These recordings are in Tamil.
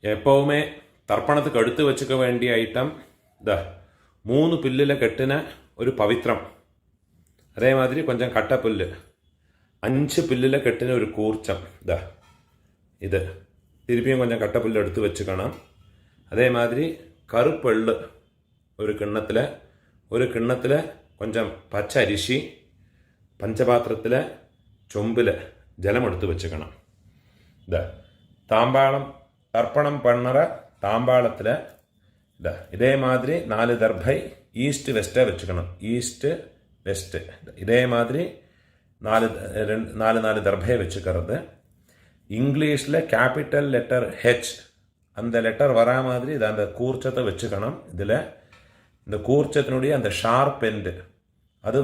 எப்போவுமே தர்ப்பணத்துக்கு எடுத்து வச்சுக்க வேண்டிய ஐட்டம் இந்த 3 பில்லில் கெட்டின ஒரு பவித்ரம், அதே மாதிரி கொஞ்சம் கட்டப்புல்லு, 5 பில்லில் கெட்டின ஒரு கூர்ச்சம், இது திருப்பியும் கொஞ்சம் கட்டப்புல்லு எடுத்து வச்சுக்கணும். அதே மாதிரி கருப்பெள்ளு ஒரு கிண்ணத்தில் கொஞ்சம் பச்சை அரிசி, பஞ்சபாத்திரத்தில் சொம்பில் ஜலம் எடுத்து வச்சுக்கணும். தாம்பாளம் தர்ப்பணம் பண்ணுற தாம்பாளத்தில் இதே மாதிரி 4 தர்பை ஈஸ்ட் வெஸ்ட்டை வச்சுக்கணும். ஈஸ்ட்டு வெஸ்ட்டு இதே மாதிரி 4 தர்பையை வச்சுக்கிறது. இங்கிலீஷில் கேபிட்டல் லெட்டர் ஹெச் அந்த லெட்டர் வரா மாதிரி இதை அந்த கூர்ச்சத்தை வச்சுக்கணும். இதில் இந்த கூர்ச்சத்தினுடைய அந்த ஷார்ப் எண்டு அது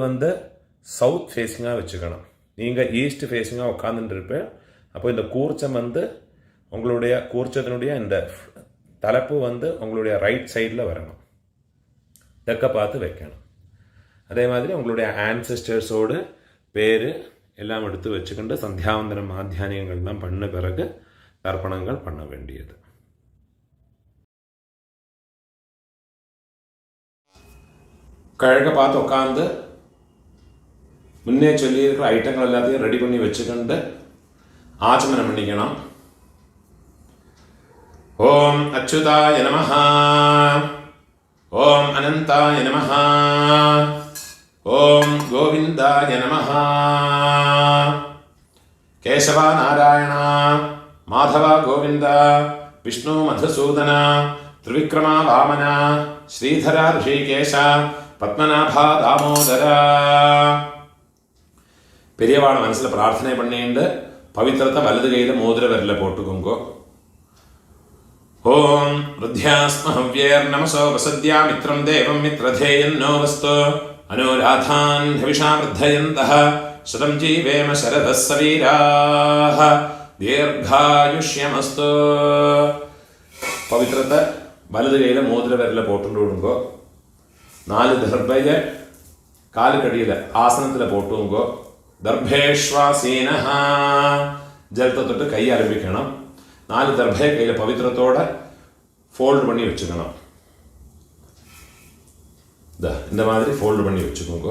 சவுத் ஃபேஸிங்காக வச்சுக்கணும். நீங்கள் ஈஸ்ட் ஃபேஸிங்காக உட்காந்துட்டுருப்பேன். அப்போ இந்த கூர்ச்சம் உங்களுடைய கூர்ச்சத்தினுடைய இந்த தலைப்பு உங்களுடைய ரைட் சைடில் வரணும். தெற்க பார்த்து வைக்கணும். அதே மாதிரி உங்களுடைய ஆன்செஸ்டர்ஸோடு பேர் எல்லாம் எடுத்து வச்சுக்கிண்டு சந்தியாவந்தனம் மாத்தியானியங்கள்லாம் பண்ண பிறகு தர்ப்பணங்கள் பண்ண வேண்டியது. கிழக்க பார்த்து உட்காந்து முன்னே சொல்லியிருக்கிற ஐட்டங்கள் எல்லாத்தையும் ரெடி பண்ணி வச்சுக்கிண்டு ஆச்சமனம் பண்ணிக்கணும். ஓம் அச்சுதாய நமஹ, ஓம் அனந்தாய நமஹ, ஓம் கோவிந்தாய நமஹ. கேசவா நாராயணா மாதவா கோவிந்தா விஷ்ணு மதுசூதன திரிவிக்ரமா வாமனா ஸ்ரீதரா ரிஷிகேஷ பத்மநாபா தாமோதரா. பெரியவாளை மனசில் பிரார்த்தனை பண்ணிட்டு பவித்திரத்தை வலது கையில் மோதிர விரலில் போட்டுக்கோங்கோ. ஓம் ருத்யாஸ்மஹவ்யேர் நமசோ வசத்யா மித்ரம் தேவம் மித்ரதேயன்னோ வஸ்து அனுராதான் ஹவிஷா வர்தயந்தः சதம் ஜீவேம சரதः சவீராः தீர்காயுஷ்யமஸ்து. பவித்திரத்தை வலது கையில் மோதிர விரலில் போட்டு விடுங்கோ. 4 தர்பையை காலுக்கடியில் ஆசனத்தில் போட்டுங்கோ. தர்பேஷ்வாசீனஹ ஜலத்தை தொட்டு கை ஆரம்பிக்கணும். 4 தர்பையை கையில் பவித்திரத்தோட ஃபோல்டு பண்ணி வச்சுக்கணும். இந்த மாதிரி ஃபோல்டு பண்ணி வச்சுக்கோங்க.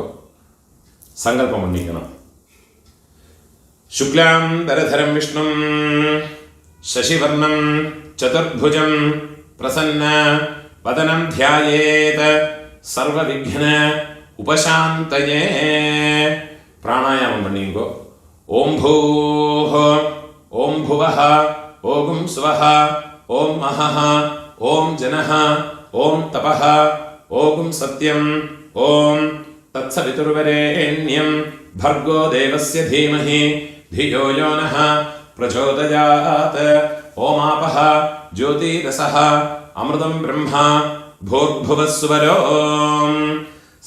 சங்கல்பம் பண்ணிக்கணும். சுக்லாம் தரதரம் விஷ்ணும் சசிவர்ணம் சதுர்புஜம் பிரசன்ன வதனம் தியாயேத் சர்வ விக்ன உபசாந்தயே. பிராணாயாமம் பண்ணிங்கோ. ஓம் பூஹ ஓம் புவஹ ஓம் ஸ்வஹ ஓம் மஹஹ ஓம் ஜனஹ ஓம் தபஹ ஓம் சத்யம் ஓம் தத்சவிதுர்வரேண்யம் भर्गो देवस्य धीमहि धियो यो नः प्रचोदयात्. ओमापः ज्योतिरसः अमृतं ब्रह्मा भूर्भुवस्वरो.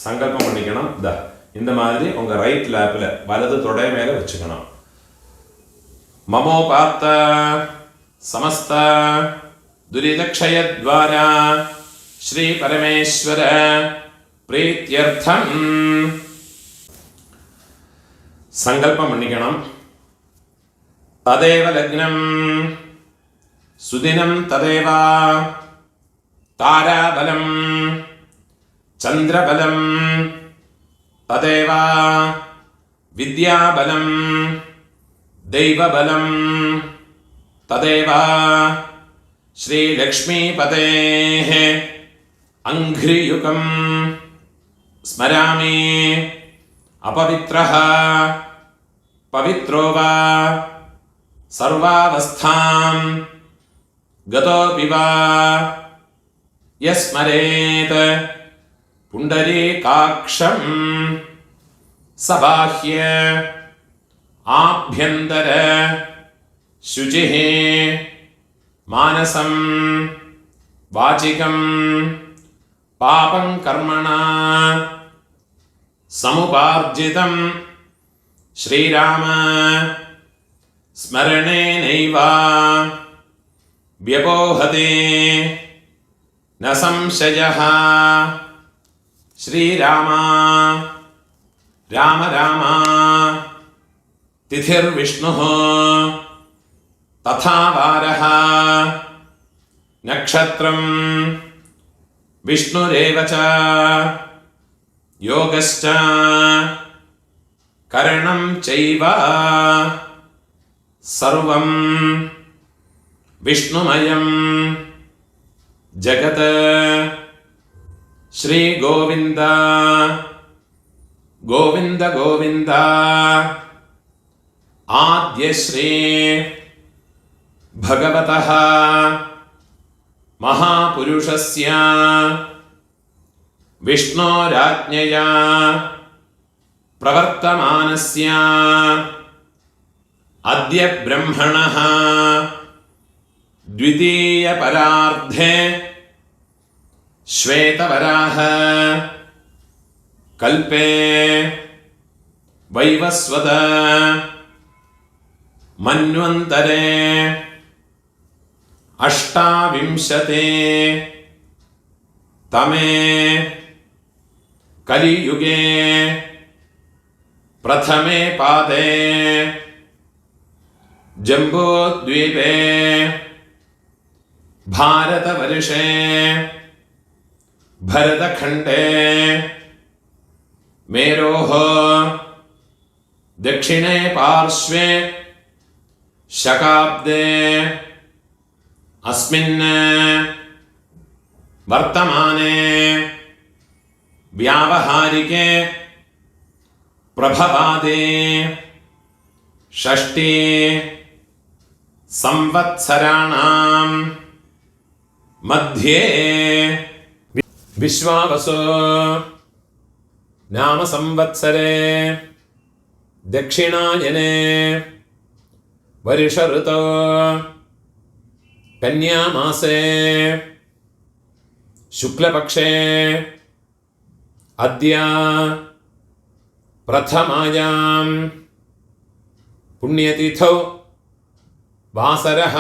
சங்கல்பம் பண்ணிக்கணும். இந்த மாதிரி உங்க ரைட் லேப்ல வலது தொடை மேல வச்சுக்கணும். மமோபாத்த சமஸ்த துரிதக்ஷயத்வாரா ஸ்ரீ பரமேஸ்வர பிரீத்யர்த்தம் சங்கல்பம் பண்ணிக்கணும். ததேவ லக்னம் சுதினம் ததேவ தாராபலம் சந்திரபலம் ததேவ வித்யாபலம் தெய்வபலம் ததேவ ஸ்ரீலக்ஷ்மீபதேः அங்க்ரியுகம் ஸ்மராமி. अपवित्रः पवित्रो वा सर्वावस्थां गतोऽपि वा यस्मरेत् पुण्डरीकाक्षं सबाह्य आभ्यन्तर शुचिः मानसं वाचिकं पापं कर्मणा समुपार्जितं श्रीराम स्मरणेनैव व्यपोहते न संशयः. श्रीराम राम राम तिथिर्विष्णुः तथा वारः நக்ஷத்ரம் விஷ்ணுரேவ ச யோகஸ்ச கரணம் சைவ சர்வம் விஷ்ணுமயம் ஜகத் ஸ்ரீ கோவிந்த கோவிந்த கோவிந்த ஆத்ய ஸ்ரீ பகவதः மகாபுருஷஸ்ய விஷ்ணோராஜ்ஞயா பிரவர்த்தமானஸ்ய அத்ய பிரம்மணः द्वितीय परार्धे श्वेतवराह कल्पे वैवस्वत मन्वन्तरे अष्टाविंशते तमे कलियुगे प्रथमे पादे जम्बूद्वीपे भारतवर्षे भरतखण्डे मेरोः दक्षिणे पार्श्वे शकाब्दे अस्मिन् वर्तमाने व्यावहारिके प्रभवादे षष्ठी संवत्सराणां मध्ये विश्वावसु नाम संवत्सरे दक्षिणायने वर्ष ऋतौ कन्यामासे शुक्लपक्षे अद्य प्रथमायां पुण्यतिथौ वासरः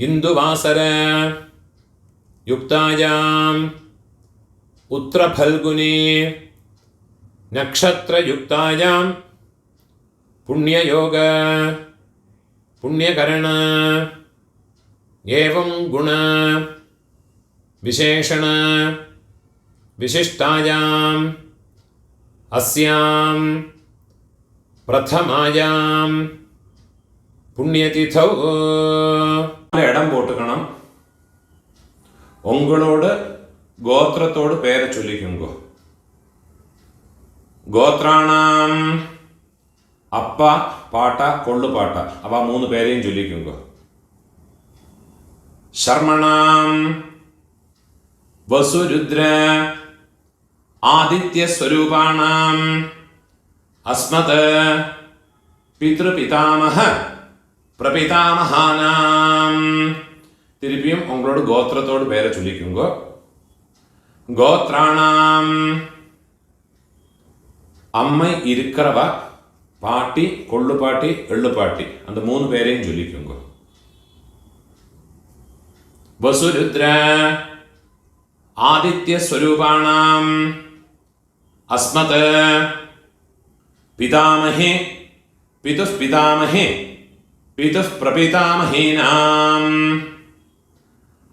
इंदुवासर युक्तायां उत्तरफल्गुनी नक्षत्रयुक्तायां पुण्ययोग पुण्यकरण एवं गुण विशेषण विशिष्टायां अस्यां प्रथमायां पुण्यतिथौ இடம் போட்டுக்கணும். உங்களோட கோத்திரத்தோடு பேரை சொல்லிக்குங்க. கோத்ராணாம் அப்பா பாட்டா கொள்ளு பாட்டா அவ 3 பேரையும் சொல்லிக்குங்க. சர்மணாம் வசுருத்ர ஆதித்ய ஸ்வரூபாணாம் அஸ்மத் பித்ருபிதாமஹ பிரபிதாமஹானாம். திருப்பியும் உங்களோட கோத்திரத்தோடு பேரை சொல்லிக்குங்க. கோத்ராணாம் அம்மை இருக்கிறவ பாட்டி கொள்ளு பாட்டி எள்ளு பாட்டி அந்த 3 பேரையும் சொல்லிக்குங்க. வசுருத்ர ஆதித்ய ஸ்வரூபாணாம் அஸ்மத் பிதாமஹே பிதுஸ் பிதாமஹே பிதுஸ் பிரபிதாமஹீனாம்.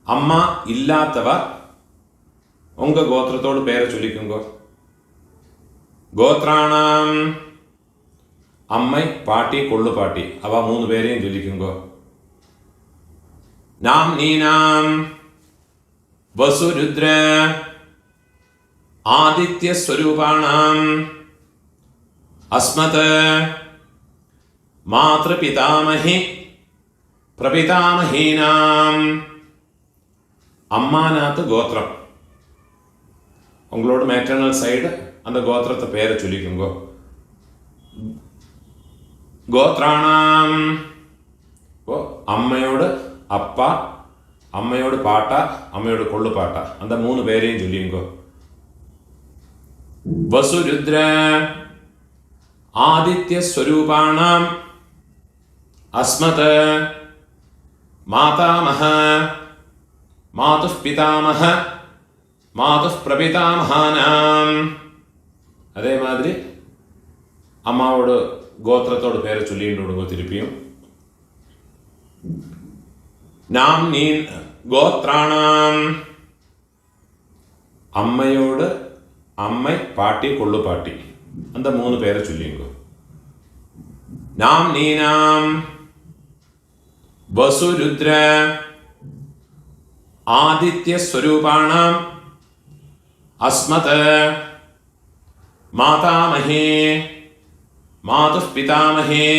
அம்மா இல்லாதவ உங்க கோத்திரத்தோடு பேரை சொல்லிக்குங்க. கோத்ராணாம் அம்மை பாட்டி கொள்ளு பாட்டி அவ 3 பேரையும் சொல்லிக்குங்க. நாம் நீனாம் வசுருத்ர ஆதித்ய ஸ்வரூபாணாம் அஸ்மத் மாத்ருபிதாமஹி பிரபிதாமஹீனாம். அம்மாநாத்து கோத்திரம் உங்களோட மேட்டர்னல் சைடு அந்த கோத்திரத்தை பேரை சொல்லிக்குங்க. கோத்ராணாம் அம்மையோட அப்பா அம்மையோட பாட்டா அம்மையோட கொள்ளு பாட்டா அந்த 3 பேரையும் சொல்லிங்க. வசுருத்ர ஆதித்ய ஸ்வரூபாணாம் அஸ்மத் மாதாமஹ மாதுः பிதாமஹ மாதுः பிரபிதாமஹானாம். அதே மாதிரி அம்மாவோட கோத்திரத்தோட பேரை சொல்லிட்டு விடுங்க. திருப்பியும் നാംനീ ഗോത്രാണാം അമ്മയോട് അമ്മ പാട്ടി കൊള്ളുപാട്ടി அந்த 3 പേരെ ചൊല്ലിങ്കോ. നാംനീനാം വസുരുദ്ര ആദിത്യസ്വരൂപാണാം അസ്മത് മാതാമഹേ മാതുഃ പിതാമഹേ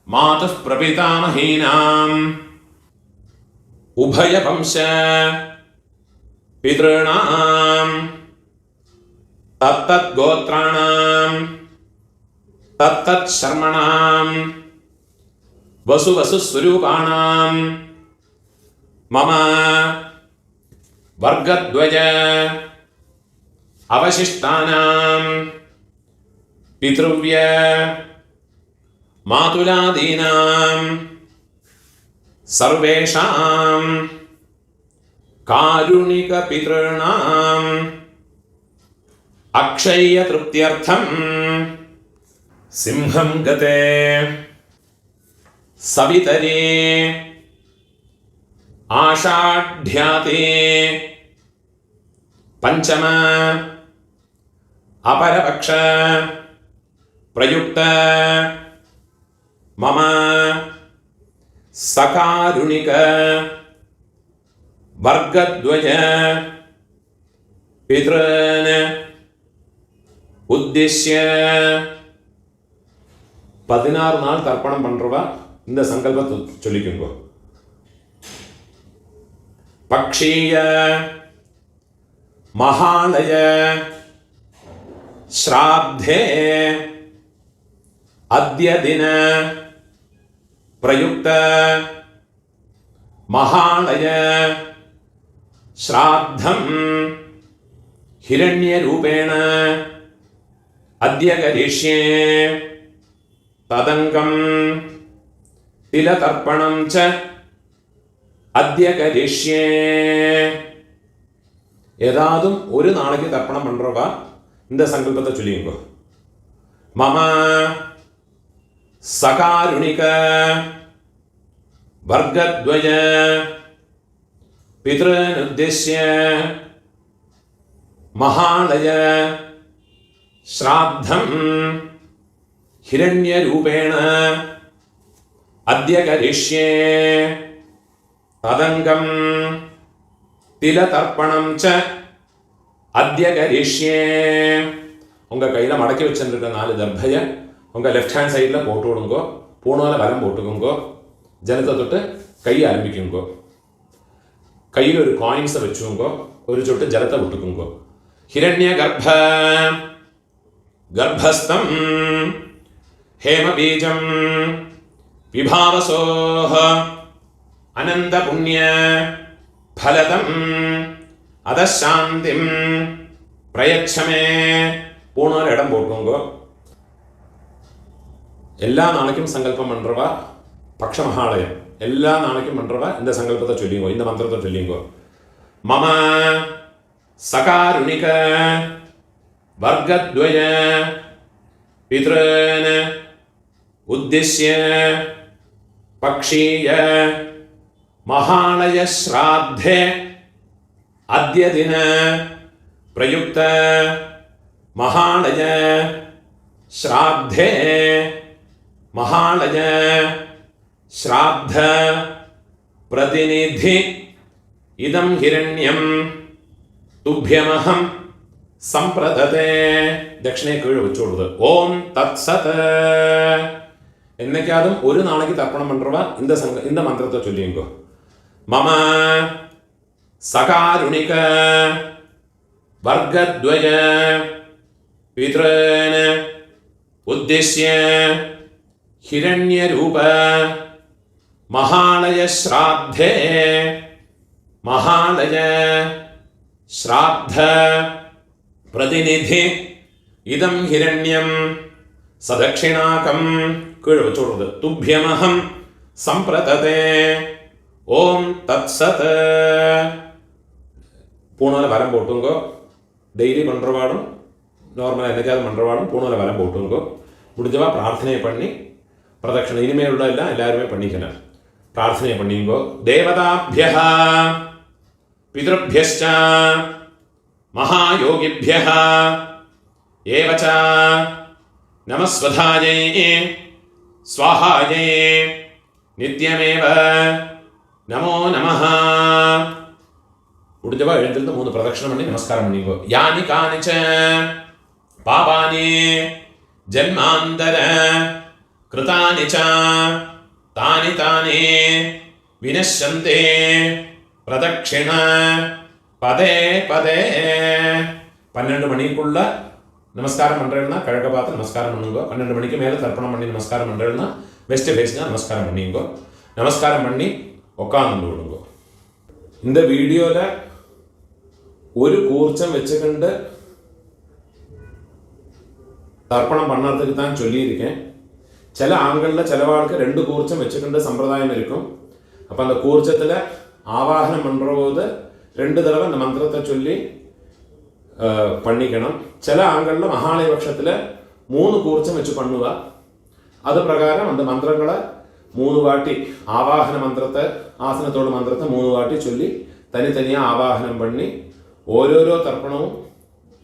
മാതുഃ പ്രപിതാമഹീനാം ഉഭയവംശ പിതॄണാം തത്തത് ഗോത്രാണാം തത്തത് ശർമ്മണാം വസുവസുസ്വരൂപാണാം മമ വർഗദ്വയ അവശിഷ്ടാനാം പിതൃവ്യ മാതുലാദീനാം സർവേഷാം കാരുണിക പിതॄണാം അക്ഷയ തൃപ്ത്യർത്ഥം സിംഹം ഗതേ സവിതരേ ആഷാഢ്യാതേ പഞ്ചമ അപരപക്ഷ പ്രയുക്ത മമ സകാരുണിക വർഗദ്വയ പിതॄൻ ഉദ്ദേശ്യ 16 நாள் தர்ப்பணம் பண்றவா இந்த சங்கல்பத்தை சொல்லிக்குங்க. பக்ஷீய மகாலய ஸ்ராத்தே அத்ய தின பிரயுக்த மகாலய ஸ்ராத்தம் ஹிரண்ய ரூபேண அத்ய கரிஷ்யே ததங்கம் திலதர்ப்பணம் ச அத்ய கரிஷ்யே. ஏதாதும் ஒரு நாளைக்கு தர்ப்பணம் பண்றவா இந்த சங்கல்பத்தை சொல்லிங்கோ. மம சகாருணிக வர்கத்வய பித்ருன் உத்தேஷ்ய மகாலய ஸ்ராத்தம் ஹிரண்ய ரூபேண அத்ய கரிஷ்யே ததங்கம் திலதர்ப்பணம் ச அத்ய கரிஷ்யே. உங்க கையில மடக்கி வச்சிருக்க 4 தர்பைய உங்க லெஃப்ட் ஹேண்ட் சைட்ல போட்டு விடுங்கோ. பூணால வலம் போட்டுக்குங்கோ. ஜலத்தை தொட்டு கையை ஆரம்பிக்குங்கோ. கையில் ஒரு காயின்ஸை வச்சுங்கோ. ஒரு சொட்டு ஜலத்தை விட்டுக்குங்கோ. ஹிரண்ய கர்ப்ப கர்ப்பஸ்தம் ஹேமபீஜம் விபாவசோஹ அனந்த புண்ணிய ஃபலதம் அதசாந்திம் பிரயச்சமே. பூணால இடம் போட்டுங்கோ. எல்லா நாளைக்கும் சங்கல்பம் பண்றவா பக்ஷ மகாலயம் எல்லா நாளைக்கும் பண்றவா இந்த சங்கல்பத்தை சொல்லிங்கோ. இந்த மந்திரத்தை சொல்லிங்கோ. மம சகாருணிக வர்கத்வய பித்ருன் உத்திஷ்ய பக்ஷீய மகாலய ஸ்ராத்தே அத்ய தின பிரயுக்த மகாலய ஸ்ராத்தே மகாலய ஸ்ராத்த பிரதிநிதி இதம் ஹிரண்யம் துப்யமஹம் சம்பிரததே. தட்சிணை கீழே வச்சு விடுது. ஓம் தத் சத். என்னைக்காதும் ஒரு நாளைக்கு தர்ப்பணம் பண்றவா இந்த மந்திரத்தை சொல்லிங்கோ. மம சகாருணிக வர்கத்வய பித்ருன் உத்திஷ்ய ஹிரண்ய ரூப மகாலய ஸ்ராத்தே மகாலய ஸ்ராத்த பிரதிநிதி இதம் ஹிரண்யம் சதக்ஷிணாகம் கீழே வச்சு விடுறது. துப்யமஹம் சம்பிரததே. ஓம் தத் சத். பூணால வரம் போட்டுங்கோ. டெய்லி பண்றவாடும் நார்மலாக என்னைக்காவது பண்றவாடும் பூணால வரம் போட்டுங்கோ. முடிஞ்சவா பிரார்த்தனை பண்ணி பிரதட்சணை இனிமேல் உள்ள எல்லாம் எல்லாருமே பண்ணிக்கலாம். പ്രാർത്ഥന പണിയുമ്പോ ദേവതാഭ്യഃ പിതൃഭ്യശ്ച മഹായോഗിഭ്യഃ ഏവച നമസ്വധായേ സ്വാഹായേ നിത്യമേവ നമോ നമഃ. ഉടുജവ എഴുന്നേൽത്ത് 3 പ്രദക്ഷിണം പണി നമസ്കാരം പണിയുമ്പോ യാനി കാനിച പാപാനി ജന്മാന്തര കൃതാനി ച താനി താനി വിനശ്യന്തി പ്രദക്ഷിണ പദേ പദേ. 12 മണിക്കുള്ള நமஸ்காரம் பண்ணுறேன்னா கிழக்க பார்த்து நமஸ்காரம் பண்ணுங்க. 12 மணிக்கு மேலே தர்ப்பணம் பண்ணி நமஸ்காரம் பண்ணுறேன்னா வெஸ்ட் ஃபேஸ்னா நமஸ்காரம் பண்ணிங்க. நமஸ்காரம் பண்ணி உட்காந்து விடுங்க. இந்த வீடியோவில் ஒரு கூர்ச்சம் வச்சுக்கிண்டு தர்ப்பணம் பண்ணுறதுக்கு தான் சொல்லியிருக்கேன். சில ஆண்களில் சிலவாளுக்கு 2 கூர்ச்சம் வச்சுக்கிண்டு சம்பிரதாயம் இருக்கும். அப்போ அந்த கூர்ச்சத்தில் ஆவாகனம் பண்ணுற போது 2 தடவை அந்த மந்திரத்தை சொல்லி பண்ணிக்கணும். சில ஆண்களில் மகாலய பட்சத்தில் 3 கூர்ச்சம் வச்சு பண்ணுவா. அது பிரகாரம் அந்த மந்திரங்களை 3 வாட்டி ஆவாகன மந்திரத்தை ஆசனத்தோட மந்திரத்தை 3 வாட்டி சொல்லி தனித்தனியாக ஆவாகனம் பண்ணி ஓரோரோ தர்ப்பணமும்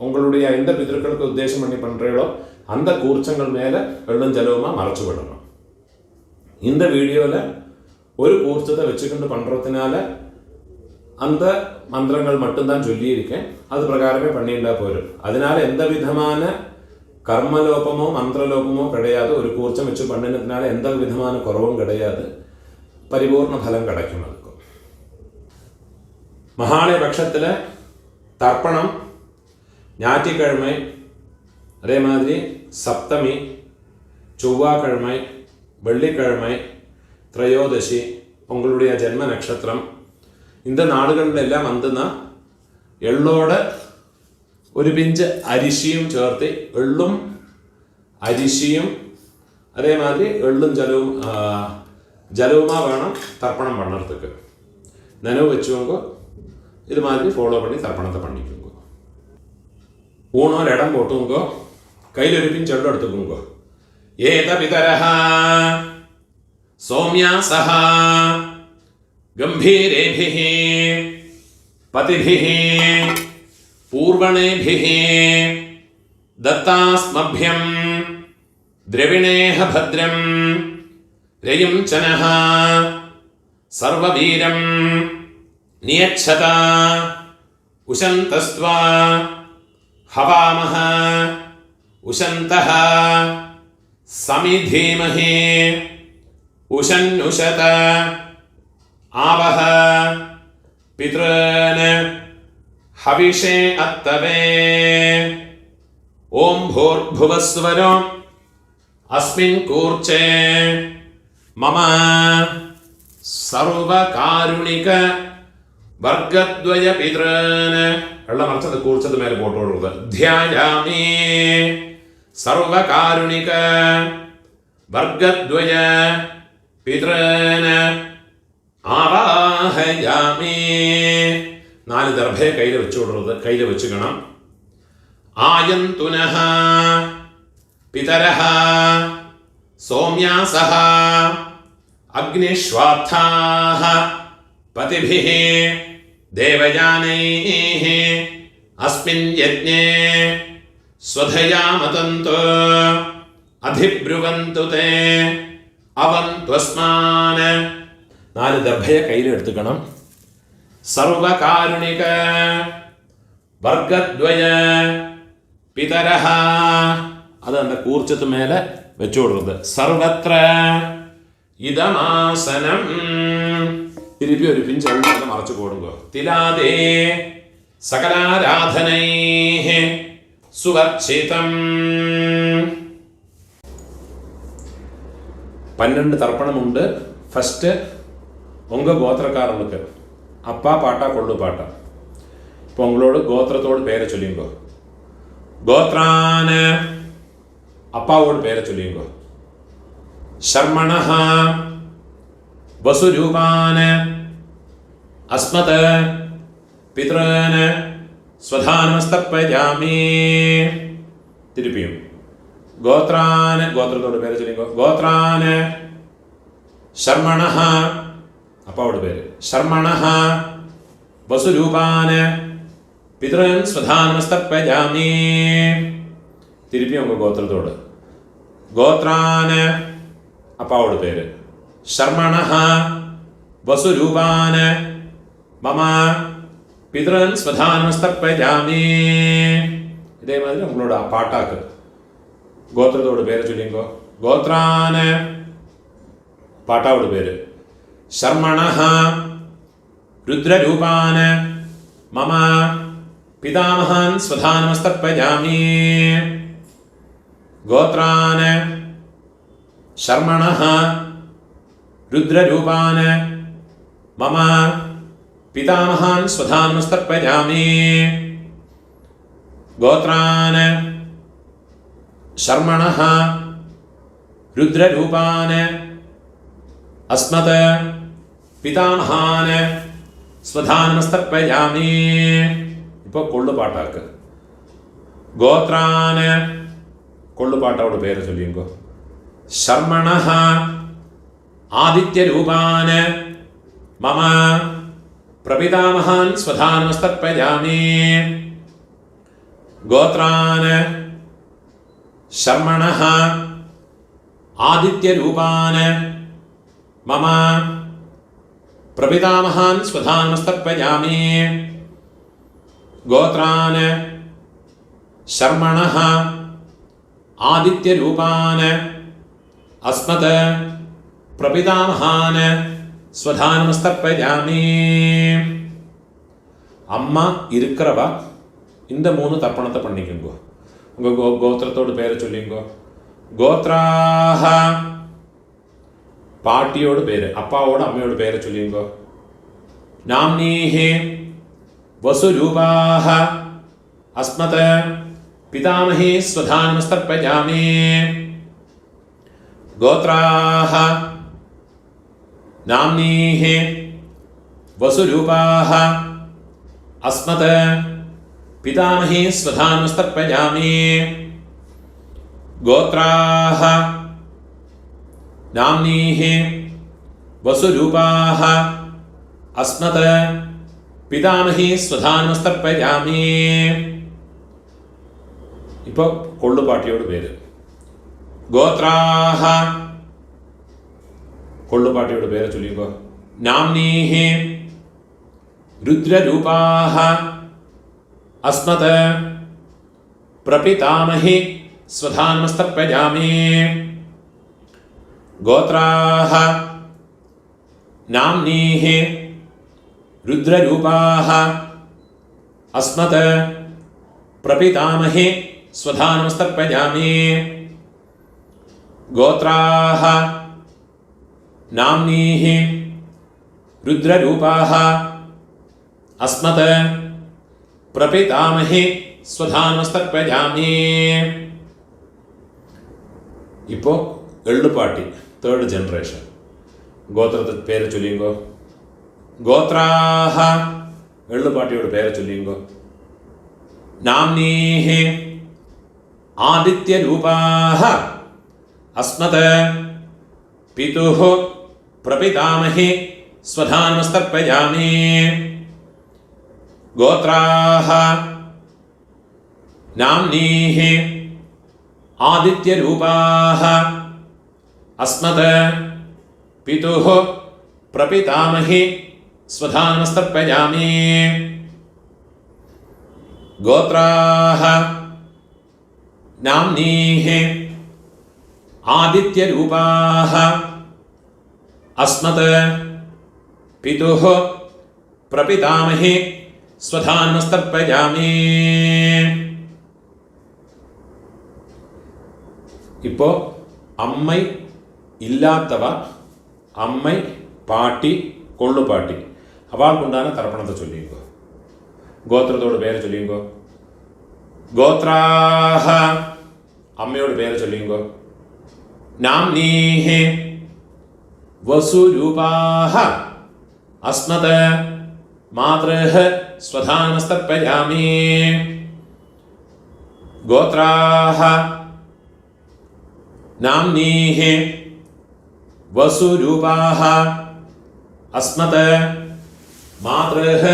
உங்களுடைய எந்த பிதர்களுக்கு உத்தேசம் பண்ணி பண்ணுறீங்களோ அந்த கூர்ச்சங்கள் மேலே வெள்ளம் ஜலவுமாக மறைச்சு விடணும். இந்த வீடியோவில் ஒரு கூர்ச்சத்தை வச்சுக்கிண்டு பண்ணுறதுனால அந்த மந்திரங்கள் மட்டும்தான் சொல்லியிருக்கேன். அது பிரகாரமே பண்ணிட்டா போயிடும். அதனால எந்த விதமான கர்மலோபமோ மந்திரலோபமோ கிடையாது. ஒரு கூர்ச்சம் வச்சு பண்ணினதுனால எந்த விதமான குறவும் கிடையாது. பரிபூர்ண பலம் கிடைக்கும். அதுக்கும் மகாலய பட்சத்தில் தர்ப்பணம் ஞாயிற்றுக்கிழமை, அதே மாதிரி சப்தமி, செவ்வாய்க்கிழமை, வெள்ளிக்கிழமை, திரையோதசி, உங்களுடைய ஜென்ம நட்சத்திரம், இந்த നാളുകളിലെല്ലാം വന്നുന്ന എള്ളോട് ഒരു പിഞ്ച് അരിശിയും ചേർത്ത് എള്ളും അരിശിയും അതേമാതിരി എള്ളും ജലവുമാ വേണം തർപ്പണം പണ്ണறதுக்கு. നനവ് വെച്ചുകൊണ്ടോ ഇത് മാതിരി ഫോളോ பண்ணி തർപ്പണത്തെ பண்ணிக்கோங்க. ஊனோர் இடம் போட்டுங்கோ. கையில் ஒரு பிஞ்சு எள்ளு எடுத்துக்கோங்க. ஏத பிதரஹ சௌம்யாசஹ गंभीरेभिः पतिभिः पूर्वणेभिः दत्तास्मभ्यं द्रविणेह भद्रं रयिं चनः सर्ववीरं नियच्छता उशन्तस्त्वा हवामः उशन्तः समिधीमहि उशन्नुशत आवह पितॄन् हविषे अत्तवे. ओम भूर्भुवस्वरो अस्मिन् कूर्चे मम सर्वकारुणिक वर्गद्वय पितॄन् എല്ലാം മറിച്ചത് കൂർച്ചത് മേലെ പോട്ടുള്ളത് ധ്യായാമി സർവകാരുണിക വർഗദ്വയ പിതॄന് ആവാഹയാമി. 4 ദർഭയെ കയ്യിൽ വെച്ചുകൊടുക്കുന്നത് കയ്യിൽ വെച്ചുക്കണം. ആയന്തുനഃ പിതരഃ സൗമ്യാസഃ അഗ്നിശ്വാത്ഥാഃ പതിഭിഃ ദേവയാനൈഃ അസ്മിൻ യജ്ഞേ സ്വധയാമതന്തു അധിബ്രുവന്തു തേ അവന്ത്വസ്മാൻ. 4 ദർഭയെ കയ്യിലെടുത്തുക്കണം. സർവകാരുണിക വർഗദ്വയ പിതരഃ അത് அந்த കൂർച്ചത്ത് മേലെ വെച്ചു കൊടുക്കുന്നത്. സർവത്ര ഇദമാസനം തിരുപ്പി ഒരു പിഞ്ച് എണ്ണ മറച്ചു കൊടുക്കുക. തിലാദേ സകലാരാധനൈഃ സുവർച്ചിതം. 12 தர்ப்பணமுண்டு. ஃபஸ்ட்டு உங்கள் கோத்திரக்காரனுக்கு அப்பா பாட்டா கொள்ளு பாட்டா. இப்போ உங்களோட கோத்திரத்தோடு பேரை சொல்லிங்கோ. கோத்ரான அப்பாவோட பேரை சொல்லிங்கோ. ஷர்மணஹ வசுரூபான அஸ்மத பித்ரான ஸ்வதானமஸ்தர்ப்பயாமி. திருப்பியும் கோத்ரான கோத்திரத்தோட பேரை சொல்லிங்கோ. கோத்ரான ஷர்மணஹ അപ്പാവുടെ പേര്. ശർമ്മണഃ വസുരൂപാൻ പിതൃൻ സ്വധാനമസ്തർപ്പയാമി. തിരുപ്പി നമുക്ക് ഗോത്രത്തോട്. ഗോത്രാൻ അപ്പാവുടെ പേര്. ശർമ്മണഃ വസുരൂപാൻ മമ പിതൃൻ സ്വധാനമസ്തർപ്പയാമി. ഇതേമാതിരി നമ്മളോട് ആ പാട്ടാക്ക്. ഗോത്രത്തോട് പേര് ചൊല്ലിങ്കോ. ഗോത്രാന് പാട്ടാവോട് പേര്. ശർമ്മണഃ രുദ്രരൂപാന് മമ പിതാമഹാൻ സ്വധാനമസ്തർപ്പയാമി. ഗോത്രാന് ശർമ്മണഃ രുദ്രരൂപാന് മമ പിതാമഹാൻ സ്വധാനമസ്തർപ്പയാമി. ഗോത്രാന് ശർമ്മണഃ രുദ്രരൂപാൻ അസ്മത് പിതാമഹാൻ സ്വധാനമസ്തർപ്പയാമി. ഇപ്പോൾ കൊള്ളുപാട്ടാക്ക്. ഗോത്രാൻ കൊള്ളുപാട്ടോട് പേര് ചൊല്ലിങ്കോ. ശർമ്മണഃ ആദിത്യരൂപാൻ മമ പ്രപിതാമഹാൻ സ്വധാനമസ്തർപ്പയാമി. ഗോത്രാൻ ശർമ്മണഃ ആദിത്യരൂപാൻ മമ പ്രപിതാമഹാൻ സ്വധാനമസ്തർപ്പയാമി. ഗോത്രാൻ ശർമ്മണഃ ആദിത്യരൂപാൻ അസ്മത് പ്രപിതാമഹാൻ സ്വധാനമസ്തർപ്പയാമി. അമ്മ இருக்கிறவ இந்த 3 தர்ப்பணத்தை பண்ணிக்கோங்க. உங்கள் கோத்திரத்தோடு பேரை சொல்லிங்கோ. கோத்ராஹ பாட்டியோட பேர், அப்பாவோட அம்மையோட பேரை சொல்லிங்கோ. நாம்னீஹி வசுரூபாஹ அஸ்மத பிதாமஹி ஸ்வதானமஸ்தர்ப்பயாமி. கோத்ராஹ நாம்னீஹி வசுரூபாஹ அஸ்மத പിതാമഹി സ്വധാനമസ്തർപ്പയാമി. ഗോത്രാഹ നാംനീഹി വസുരൂപാഹ അസ്മത് പിതാമഹി സ്വധാനമസ്തർപ്പയാമി. ഇപ്പോൾ കൊള്ളുപാട്ടിയോട് പേര്. ഗോത്രാഹ കൊള്ളുപാട്ടിയോട് പേര് ചൊല്ലിക്കോ. നാംനീഹി രുദ്രരൂപാഹ അസ്മത് പ്രപിതാമഹി സ്വധാനമസ്തർപ്പയാമി. ഗോത്രാഹ നാംനീഹി രുദ്രരൂപാഹ അസ്മത് പ്രപിതാമഹി സ്വധാനമസ്തർപ്പയാമി. ഗോത്രാഹ നാംനീഹി രുദ്രരൂപാഹ അസ്മത് പ്രപിതാമഹി സ്വധാനമസ്തർപ്പയാമി. ഇപ്പോൾ എള്ളുപാട്ടി 3rd ജനറേഷൻ. ഗോത്രത്തെ പേര് ചൊല്ലിങ്കോ. ഗോത്രാഹ എള്ളുപാട്ടിയോട് പേര് ചൊല്ലിങ്കോ. നാംനീഹി ആദിത്യരൂപാഹ അസ്മത് പിതുഃ പ്രപിതാമഹി സ്വധാനമസ്തർപ്പയാമി. ഗോത്രാഹ നാംനീഹി ആദിത്യരൂപാഹ അസ്മത് പിതുഃ പ്രപിതാമഹി സ്വധാനമസ്തർപ്പയാമി. ഗോത്രാഹ നാംനീഹി ആദിത്യരൂപാഹ അസ്മത് പിതുഃ പ്രപിതാമഹി സ്വധാനമസ്തർപ്പയാമി. ഇപ്പോൾ അമ്മ ഇല്ലാത്തവ, അമ്മ പാട്ടി കൊള്ളുപാട്ടി അവൾക്കുണ്ടാകുന്ന തർപ്പണത്തെ ചൊല്ലിക്കോ. ഗോത്രത്തോട് പേര് ചൊല്ലിക്കോ. ഗോത്രാഹ അമ്മയോട് പേര് ചൊല്ലിക്കോ. നാംനീഹി വസുരൂപാഹ അസ്മത് മാതൃഃ സ്വധാനമസ്തർപ്പയാമി. ഗോത്രാഹ നാംനീഹി വസുരൂപാഹ अस्मत् मातृः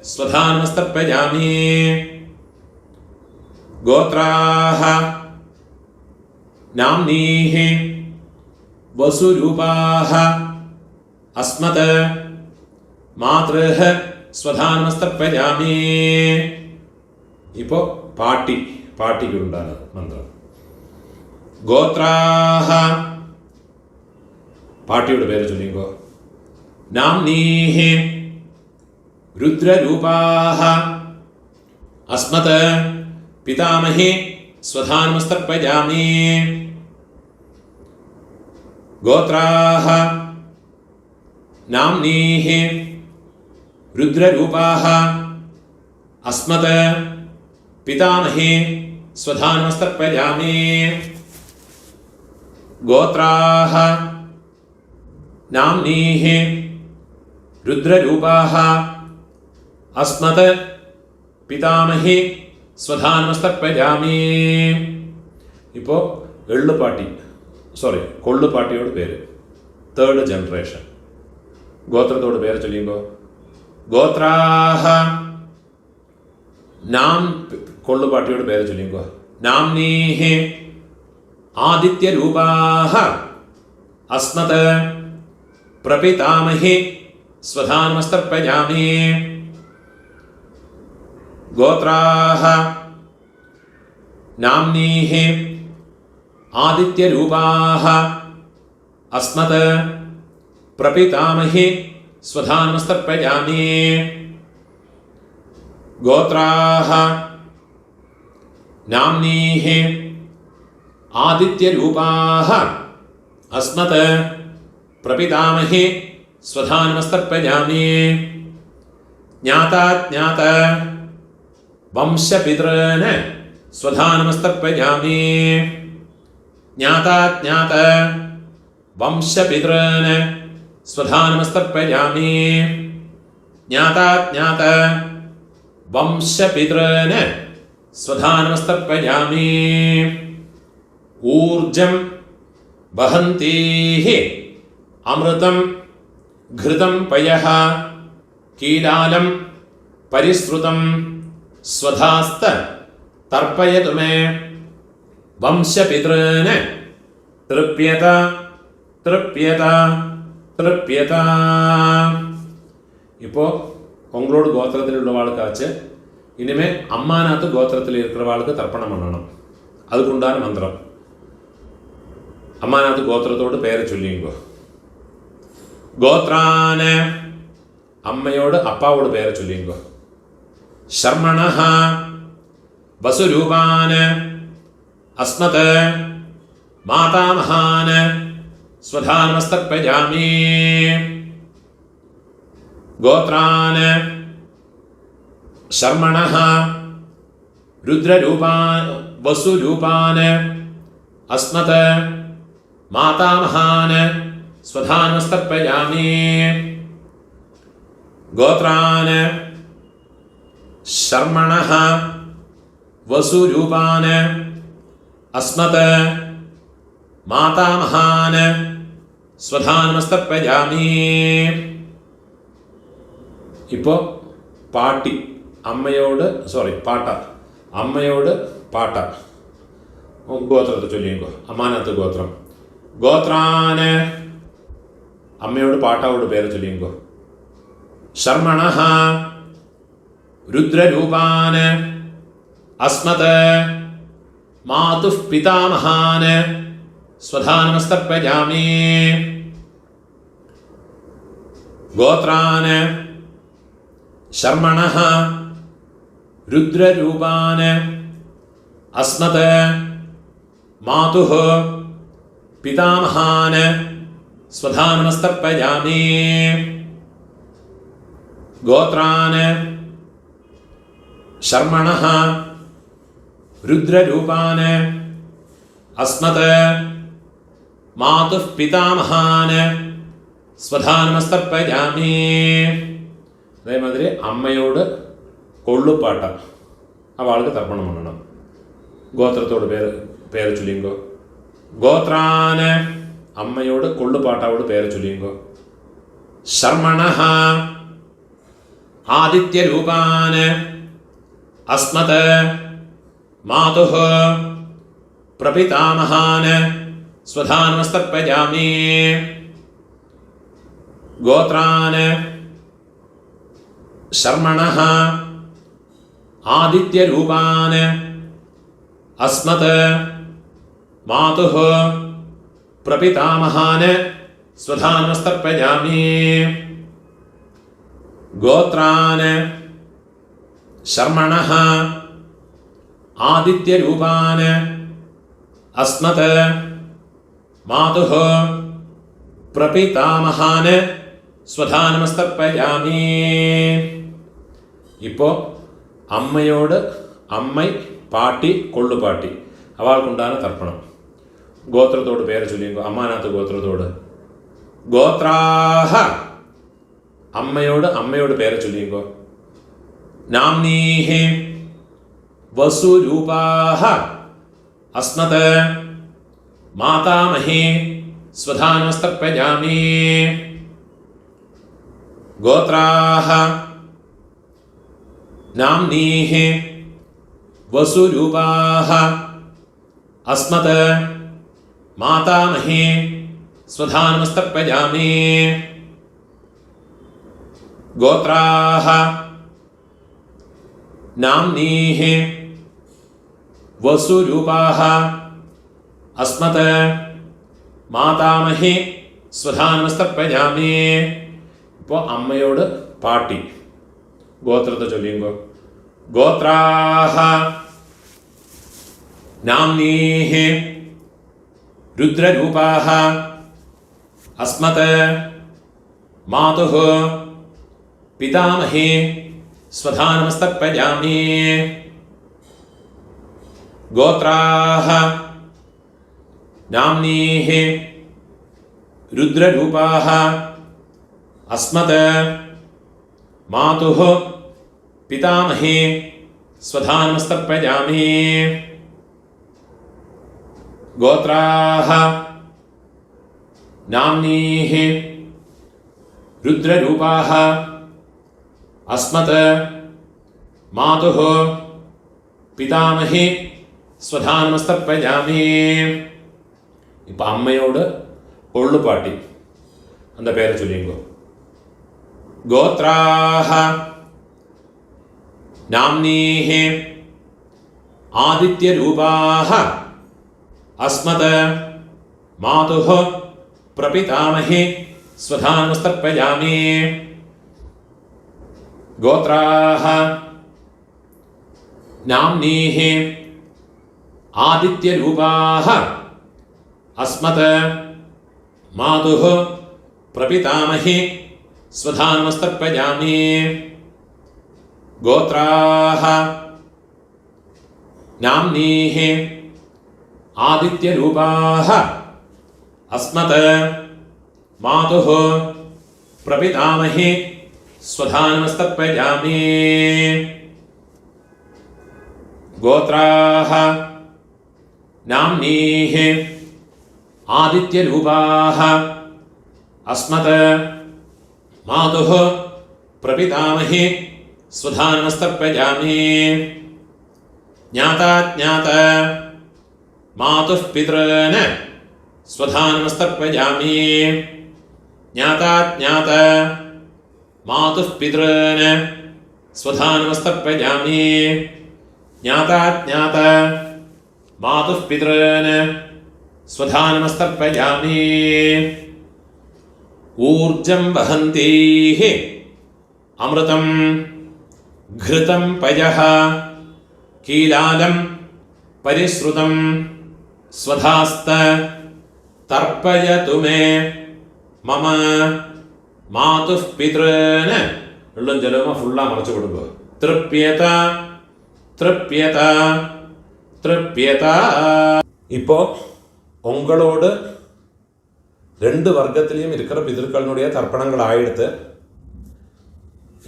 स्वधानमस्तर्पयामि गोत्राः नाम्नीः वसुरूपाः अस्मत् मातृः स्वधानमस्तर्पयामि ഇപ്പോൾ പാട്ടിക്കുണ്ടാണ് മന്ത്രം. ഗോത്രാഹ പാട്ടിയുടെ പേര് ചൊല്ലിക്കോ. നാംനീഹി രുദ്രരൂപാഹ അസ്മത് പിതാമഹി സ്വധാനമസ്തർപ്പയാമി ഗോത്രാഹ നാംനീഹി രുദ്രരൂപാഹ അസ്മത് പിതാമഹി സ്വധാനമസ്തർപ്പയാമി ഗോത്രാഹ നാംനീഹി രുദ്രരൂപാഹ അസ്മത് പിതാമഹി സ്വധാനമസ്തർപ്പയാമി. ഇപ്പോൾ കൊള്ളുപാട്ടിയോട് പേര്, തേർഡ് ജനറേഷൻ. ഗോത്രത്തോട് പേര് ചൊല്ലിയുമ്പോൾ ഗോത്രാഹ നാം കൊള്ളുപാട്ടിയോട് പേര് ചൊല്ലിയുമ്പോൾ നാംനീഹി ആദിത്യരൂപാഹ അസ്മത് പ്രപിതാമഹി സ്വധാനമസ്തർപ്പയാമി ഗോത്രാഹ നാംനീഹി ആദിത്യരൂപാഹ അസ്മത് പ്രപിതാമഹി സ്വധാനമസ്തർപ്പയാമി ഗോത്രാഹ നാംനീഹി ആദിത്യരൂപാഹ അസ്മത് പ്രപിതാമഹി സ്വധാനമസ്തർപ്പയാമി ജ്ഞാതാജ്ഞാത വംശപിതॄന് സ്വധാനമസ്തർപ്പയാമി ജ്ഞാതാജ്ഞാത വംശപിതॄന് സ്വധാനമസ്തർപ്പയാമി ജ്ഞാതാജ്ഞാത വംശപിതॄന് സ്വധാനമസ്തർപ്പയാമി ഊർജം വഹന്തീഃ അമൃതം ഘൃതം പയഃ കീലാലം പരിശ്രുതം സ്വധാസ്ത തർപ്പയതു മേ വംശപിതॄന് തൃപ്യത തൃപ്യത തൃപ്യത. ഇപ്പോൾ உங்களோட கோத்திரத்தில் உள்ளவாளுக்காச்சு இனிமே அம்மாநாத்து கோத்திரத்தில் இருக்கிறவாளுக்கு தர்ப்பணம் பண்ணணும். அதுக்குண்டான மந்திரம். അമ്മാനാത്ത് ഗോത്രത്തോട് പേര് ചൊല്ലിയുങ്കോ. ഗോത്രാന് അമ്മയോട് അപ്പാവോട് പേര് ചൊല്ലിയുങ്കോ. ശർമ്മണഃ വസുരൂപാന് അസ്മത് മാതാമഹാന് സ്വധാനമസ്തർപ്പയാമി ഗോത്രാന് ശർമ്മണഃ രുദ്രരൂപാൻ വസുരൂപാന് അസ്മത് മാതാമഹാന് സ്വധാനമസ്തർപ്പയാമി ഗോത്രാന് ശർമ്മണഃ വസുരൂപാന് അസ്മത് മാതാമഹാന് സ്വധാനമസ്തർപ്പയാമി. ഇപ്പോൾ അമ്മയോട് പാട്ട ഗോത്രത്തെ ചൊല്ലിയോ. അമ്മാനത്ത് ഗോത്രം. ഗോത്രാന് അമ്മയോട് പാട്ടാവോട് പേര് ചൊല്ലിയോ. ശർമ്മണഃ രുദ്രരൂപാന് അസ്മത് മാതുഃ പിതാമഹാന് സ്വധാനമസ്തർപ്പയാമി ഗോത്രാന് ശർമ്മണഃ രുദ്രരൂപാന് അസ്മത് മാതുഃ പിതാമഹാന് സ്വധാനമസ്തർപ്പയാമി ഗോത്രാന് ശർമ്മണഃ രുദ്രരൂപാന് അസ്മത് മാതുഃ പിതാമഹാന് സ്വധാനമസ്തർപ്പയാമി. അതേമാതിരി അമ്മയോട് കൊള്ളുപാട്ട അവൾക്ക് തർപ്പണം பண்ணണം. ഗോത്രത്തോട് പേര് ചൊല്ലിങ്കോ. ഗോത്രാന് അമ്മയോട് കൊള്ളുപാട്ടാവോട് പേര് ചൊല്ലിങ്കോ. शर्मणः आदित्यरूपान् अस्मत् मातुः प्रपितामहान् स्वधानमस्तर्पयामि गोत्रान् शर्मणः आदित्यरूपान् अस्मत् मातुः प्रपितामहान् स्वधानमस्तर्पयामि गोत्रान् शर्मणः आदित्यरूपान् अस्मत् मातुः प्रपितामहान् स्वधानमस्तर्पयामि. ഇപ്പോൾ അമ്മയോട് അമ്മൈ പാട്ടി കൊള്ളുപാട്ടി അവൾക്കുണ്ടാണ് തർപ്പണം. ഗോത്രത്തോട് പേര് ചൊല്ലിയോ അമ്മാനാത്ത് ഗോത്രത്തോട് ഗോത്രാഹ അമ്മയോട് പേര് ചൊല്ലിയോ നാംനീഹി വസുരൂപാഹ അസ്മത് മാതാമഹി സ്വധാനമസ്തർപ്പയാമി ഗോത്രാഹ നാംനീഹി വസുരൂപാഹ അസ്മത് മാതാമഹി സ്വധാനമസ്തർപ്പയാമി ഗോത്രാഹ നാംനീഹി വസുരൂപാഹ അസ്മത് മാതാമഹി സ്വധാനമസ്തർപ്പയാമി. ഇപ്പോൾ അമ്മയോട് പാട്ടി ഗോത്രത്തെ ചൊല്ലിയുമ്പോൾ ഗോത്രാഹ നാംനീഹി രുദ്രരൂപാഹ അസ്മത് മാതുഃ പിതാമഹി സ്വധാനമസ്തർപ്പയാമി ഗോത്രാഹ നാംനീഹി രുദ്രരൂപാഹ അസ്മത് മാതുഃ പിതാമഹി സ്വധാനമസ്തർപ്പയാമി ഗോത്രാഹ നാംനീഹി രുദ്രരൂപാഹ അസ്മത് മാതുഃ പിതാമഹി സ്വധാനമസ്തർപ്പയാമി. ഇപ്പം അമ്മയോട് ഒള്ളുപാട്ടി എന്താ പേര് ചൊല്ലിയോ ഗോത്രാഹ നാംനീഹി ആദിത്യരൂപാഹ അസ്മത് മാതുഃ പ്രപിതാമഹി സ്വധാനമസ്തർപ്പയാമി ഗോത്രാഹ നാംനീഹി ആദിത്യരൂപാഹ അസ്മത് മാതുഃ പ്രപിതാമഹി സ്വധാനമസ്തർപ്പയാമി ഗോത്രാഹ നാംനീഹി ആദിത്യരൂപാഹ അസ്മത് മാതുഃ പ്രപിതാമഹി സ്വധാനമസ്തർപ്പയാമി ഗോത്രാഹ നാംനീഹി ആദിത്യരൂപാഹ അസ്മത് മാതുഃ പ്രപിതാമഹി സ്വധാനമസ്തർപ്പയാമി ജ്ഞാതാജ്ഞാത മാതുഃ പിതॄൻ സ്വധാനമസ്തർപ്പയാമി ജ്ഞാതാജ്ഞാത മാതുഃ പിതॄൻ സ്വധാനമസ്തർപ്പയാമി ജ്ഞാതാജ്ഞാത മാതുഃ പിതॄൻ സ്വധാനമസ്തർപ്പയാമി ഊർജം വഹന്തീഃ അമൃതം ഘൃതം പയഃ കീലാലം പരിശ്രുതം സ്വധാസ്ത തർപ്പയതു മേ മമ മാതുഃ പിതॄൻ ഉള്ളും ജലവും ഫുള്ളാ മറച്ചു കൊടുക്കുക തൃപ്യത തൃപ്യത തൃപ്യത. இப்போ உங்களோடு ரெண்டு வர்க்கத்திலையும் இருக்கிற பிதர்களுடைய தர்ப்பணங்கள் ஆயிடுத்து.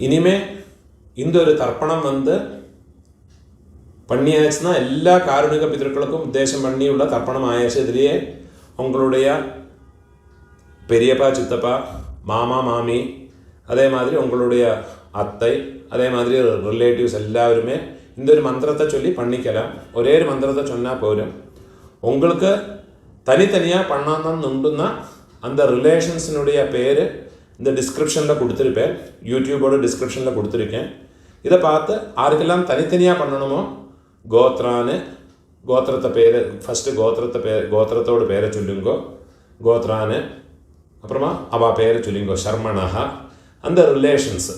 இனிமே இந்த ஒரு தர்ப்பணம் பண்ணியாச்சுன்னா எல்லா காருணிக பிதர்களுக்கும் உத்தேசம் பண்ணியுள்ள தர்ப்பணம் ஆயாச்சு. இதுலேயே உங்களுடைய பெரியப்பா சித்தப்பா மாமா மாமி, அதே மாதிரி உங்களுடைய அத்தை, அதே மாதிரி ரிலேட்டிவ்ஸ் எல்லாருமே இந்த ஒரு மந்திரத்தை சொல்லி பண்ணிக்கலாம். ஒரே ஒரு மந்திரத்தை சொன்னால் போരും. உங்களுக்கு தனித்தனியாக பண்ணணும்னா அந்த ரிலேஷன்ஸினுடைய பேர் இந்த டிஸ்கிரிப்ஷனில் கொடுத்துருப்பேன், யூடியூபோட டிஸ்கிரிப்ஷனில் கொடுத்துருக்கேன். இதை பார்த்து யாருக்கெல்லாம் தனித்தனியாக பண்ணணுமோ கோத்ரான்னு கோத்திரத்தை பேர் ஃபஸ்ட்டு கோத்திரத்தோட பேரை சொல்லுங்கோ, கோத்ரான்னு. அப்புறமா அவள் பேரை சொல்லிங்கோ, ஷர்மணா. அந்த ரிலேஷன்ஸு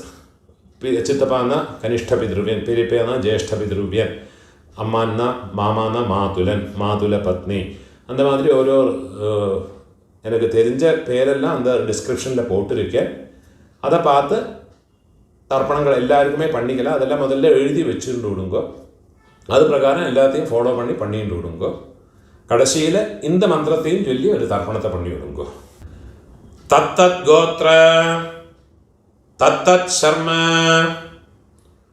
சித்தப்பான்னா கனிஷ்ட பித்ருவியன், பெரியப்பேனா ஜேஷ்ட பித்ருவியன், அம்மான்னா மாமானா மாதுலன், மாதுல பத்னி. அந்த மாதிரி ஓரோ எனக்கு தெரிஞ்ச பேரெல்லாம் அந்த டிஸ்கிரிப்ஷனில் போட்டிருக்கேன். அதை பார்த்து தர்ப்பணங்கள் எல்லாருக்குமே பண்ணிக்கலாம். அதெல்லாம் முதல்ல எழுதி வச்சுட்டு விடுங்கோ. அது பிரகாரம் எல்லாத்தையும் ஃபாலோ பண்ணிட்டு விடுங்கோ. கடைசியில் இந்த மந்திரத்தையும் சொல்லி ஒரு தர்ப்பணத்தை பண்ணி விடுங்கோ. தத்தத் கோத்ர தத்தத் சர்ம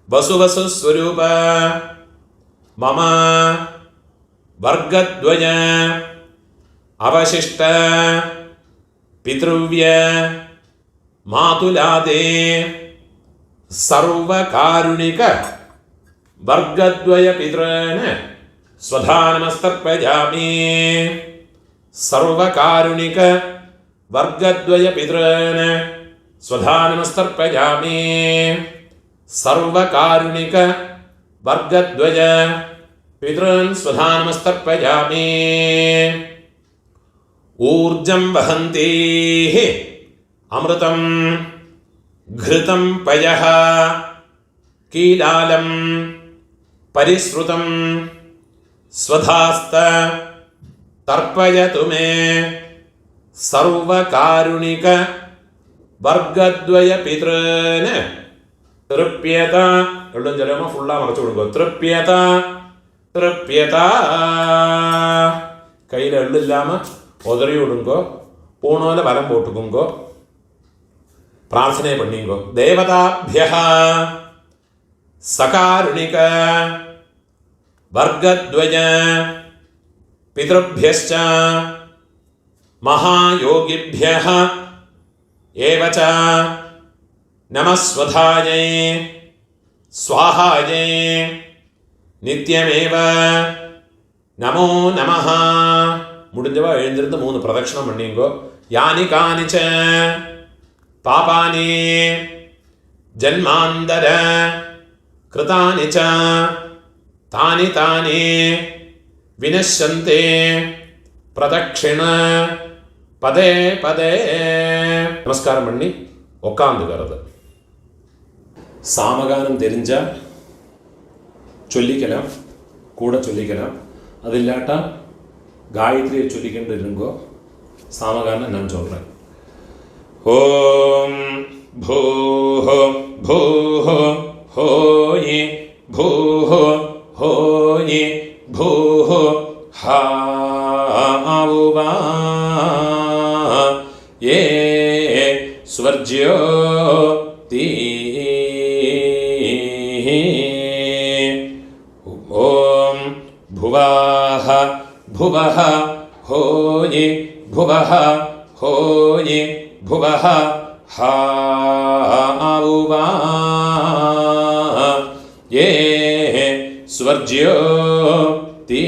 வசுவசு ஸ்வரூப மம வர்க்கத்வய அவசிஷ்ட பித்ருவ்ய மாதுலாதே சர்வகாருணிக வர்க்கத்வய பித்ரேன ஸ்வதானமஸ்தர்ப்பயாமி. சர்வகாருணிக வர்க்கத்வய பித்ரேன ஸ்வதானமஸ்தர்ப்பயாமி. சர்வகாருணிக வர்க்கத்வய பித்ரேன் ஸ்வதானமஸ்தர்ப்பயாமி. ஊர்ஜம் வஹந்தேஹ அமிர்தம் घृतं पयः कीलालं परिश्रुतं स्वधास्त तर्पयतु मे सर्वकारुणिक वर्गद्वय पितॄन् तृप्यत. எவ்வளோ சொல்லுமா ஃபுல்லாக மறைச்சு விடுங்க. திருப்பியத திருப்பியத. கையில் எள்ளு இல்லாமல் உதறி விடுங்கோ. பூனோல வரம் போட்டுக்குங்கோ. பிரார்த்தனை பண்ணிங்கோ. தேவதாபியः சகாருணிக வர்க்கத்வய பித்ருभ्यश्च மகாயோகிभ्यः ஏவச்ச நமஸ்வதாயை ஸ்வாஹாயை நித்யமேவ நமோ நமஹ. முடிஞ்சவா எழுந்திருந்து 3 பிரதட்சணம் பண்ணிங்கோ. யானி கானிச்ச பாபானி ஜன்மாந்தர கிருதானி ச தானி தானி வினஷ்யந்தே பிரதட்சிண பதே பதே. நமஸ்காரம் பண்ணி உட்காந்துக்கிறது. சாமகானம் தெரிஞ்சால் சொல்லிக்கலாம், கூட சொல்லிக்கலாம். அது இல்லாட்டா காயத்ரியை சொல்லிக்கிட்டு இருங்கோ. சாமகானம் நான் சொல்கிறேன். ஓம் பூஹ பூஹ ஹோயி பூஹ ஹோயி பூஹ ஹாவுவா ஏ ஸ்வர்ஜ்யோ தீ. ஓம் भुवाः भुवः होयि भुवः होयि भुवः हावुवा ये स्वर्ज्यो ती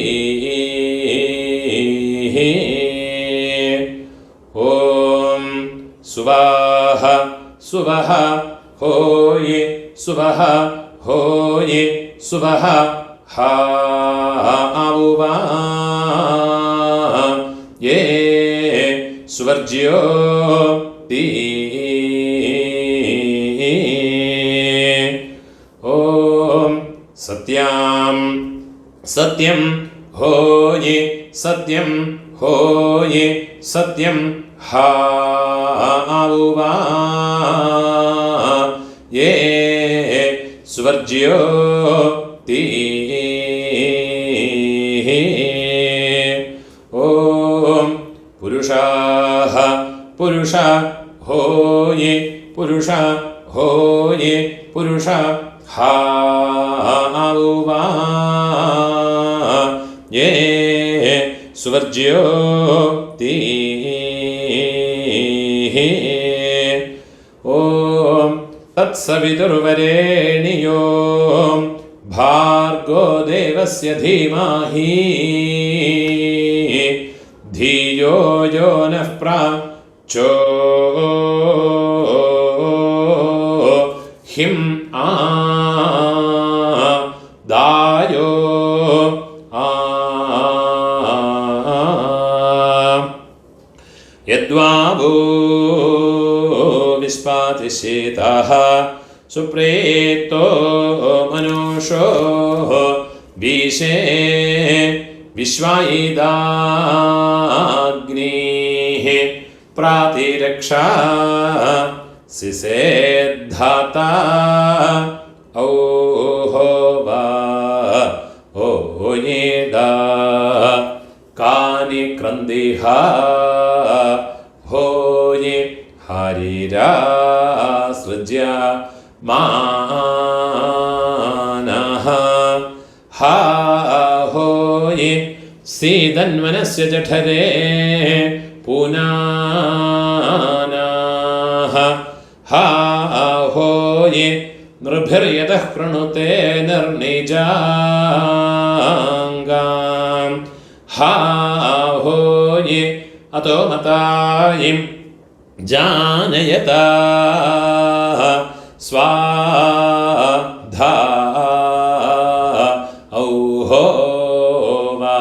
ॐ सुवाह सुवः होयि सुवः होयि सुवः हावुवा ये स्वर्ज्यो ती ॐ सत्यां सत्यं होयि सत्यं होयि सत्यं हावुवा ये स्वर्ज्यो ती ॐ पुरुषाः पुरुषा होयि पुरुषा होयि पुरुषा हावुवा ये स्वर्ज्यो ती തത്സവിതുർവരേണ്യോ ഭാർഗോ ദേവസ്യ ധീമഹി ധിയോ യോ നഃ ഹിം ദായോ യദ്വാവോ വിസ്പാതി ശേതഃ സുപ്രേതോ മനുഷോ വീശേ വിശ്വായിദാഗ്നിഃ പ്രാതിരക്ഷാ സിസേദ്ധാതാ ഔഹോവാ ഓയേദാ കാനി ക്രന്ദിഹ ഹോയെ ഹരിരാസൃജ്യ മാനഃ ഹാ ഹോയെ സീതന്വനസ്യ ജഠരേ പുനാനഃ ഹാ ഹോയെ നൃഭിർയതഃ കൃണുതേ നിർണിജാംഗാം ഹാ ഹോയെ അതോ മതായിം ജാനയതാ സ്വാധാ ഔഹോവാ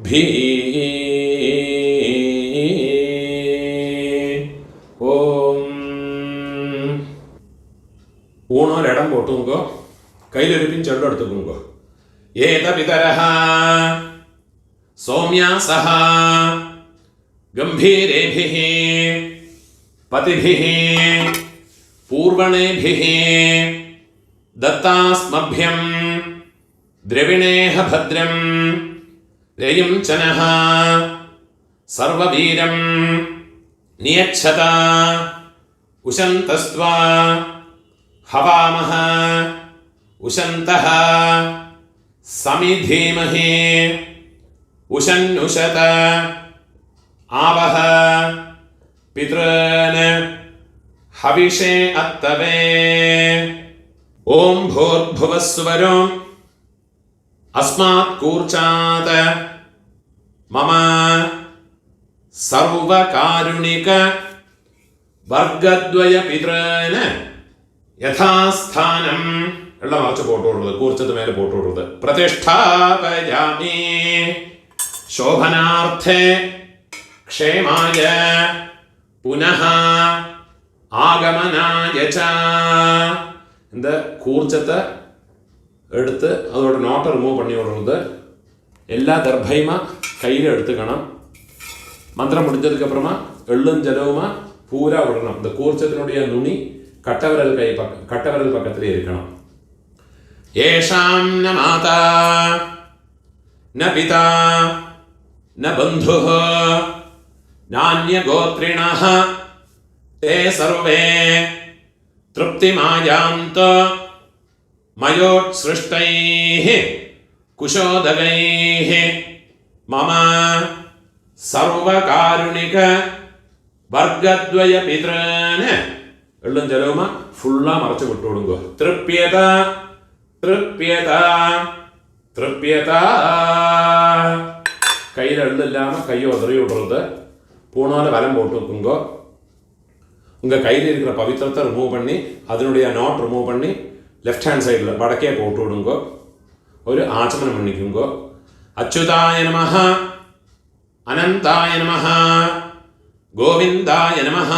ഭീ ഊണോലിടം പോട്ടുങ്കോ കയ്യിലൊരു പിഞ്ചെള്ളം എടുത്തുക്കുങ്കോ ഏത പിതരഃ സൗമ്യാസഃ ഗംഭീരേഭിഃ പതിഭിഃ പൂർവണേഭിഃ ദത്താസ്മഭ്യം ദ്രവിണേഹ ഭദ്രം രയും ചനഃ സർവവീരം നിയച്ഛത ഉശന്തസ്ത്വാ ഹവാമഹ ഉശന്തഃ സമിധീമഹി ഉശന്നുശത ആവഹ പിതॄൻ ഹവിഷേ അത്തവേ ഓം ഭൂർഭുവസ്സുവരോ അസ്മാത് കൂർച്ചാത് മമ സർവകാരുണിക വർഗദ്വയ പിതॄൻ യഥാസ്ഥാനം എള്ള മറച്ച് പോട്ടുകൊടുത്തത് കൂർച്ചത്ത് മേലെ പോട്ടുകൊടുത്തത് പ്രതിഷ്ഠാപയാമി ശോഭനാർത്ഥേ ക്ഷേമായ പുനഃ ആഗമനായ ച. இந்த கூர்ச்சத்தை எடுத்து அதோட நோட்டை ரிமூவ் பண்ணி விடுறது. எல்லா தர்பையுமா கையில் எடுத்துக்கணும். மந்திரம் முடிஞ்சதுக்கப்புறமா எள்ளும் ஜலவுமா பூரா விடணும். இந்த கூர்ச்சத்தினுடைய நுனி கட்டவிரல் கட்டவிரல் பக்கத்திலே இருக்கணும். ஏஷாம் ந மாதா ந பிதா ந பந்துः நான்யகோத்ரிணः ते सर्वे तृप्तिमायान्तो मयोत्सृष्टैः कुशोदगैः मम सर्वकारुणिक वर्गद्वय पितॄन् എള്ളും ജലവുമാ ഫുള്ളാ മറച്ചു വിട്ടുകൊടുങ്ങോ. തൃപ്യത തൃപ്യത തൃപ്യത. കയ്യിൽ എള്ളില്ലാമ കൈ ഉതറി വിടുறது. பூணால வலம் போட்டு வைக்குங்கோ. உங்கள் கையில் இருக்கிற பவித்திரத்தை ரிமூவ் பண்ணி அதனுடைய நாட் ரிமூவ் பண்ணி லெஃப்ட் ஹேண்ட் சைடில் வடக்கே போட்டு விடுங்கோ. ஒரு ஆச்சமனம் பண்ணிக்குங்கோ. அச்சுதாய நமஹ அனந்தாய நமஹ கோவிந்தாய நமஹ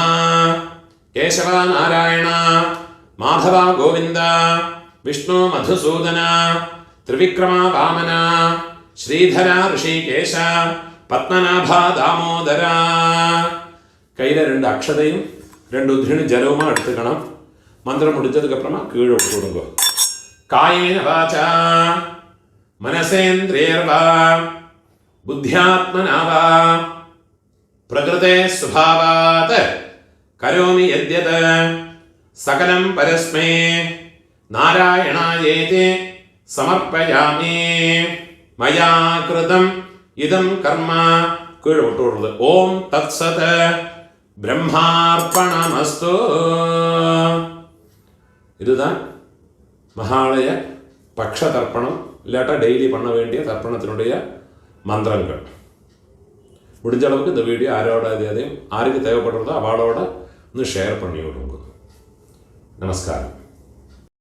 கேசவ நாராயண மாதவ கோவிந்த விஷ்ணு மதுசூதன ത്രിവിക്രമ വാമന ശ്രീധര ഋഷികേശ പത്മനാഭ ദാമോദര. കയ്യിലെ 2 അക്ഷതയും 2 ഉദ്ധിണി ജലവുമാ എടുത്തുക്കണം. മന്ത്രം മുടിച്ചതുക്കപ്പുറമാ കീഴോട്ട് കൊടുങ്ങോ. കായേന വാച മനസേന്ദ്രിയർവാ ബുദ്ധ്യാത്മനാവാ പ്രകൃതേ സ്വഭാവാത് കരോമി യദ്യത് സകലം പരസ്മൈ നാരായണായേതി സമർപ്പയാമി. മയാ കൃതം ഇദം കർമ്മ കീഴോട്ടുള്ളത്. ഓം തത്സത് ബ്രഹ്മാർപ്പണമസ്തു. இதுதான் மகாலய பக்ஷ தர்ப்பணம், இல்லாட்டா டெய்லி பண்ண வேண்டிய தர்ப்பணத்தினுடைய மந்திரங்கள். முடிஞ்ச அளவுக்கு இந்த வீடியோ யாருக்கு தேவைப்படுறதோ அவளோட ஷேர் பண்ணி விடுங்க. நமஸ்காரம்.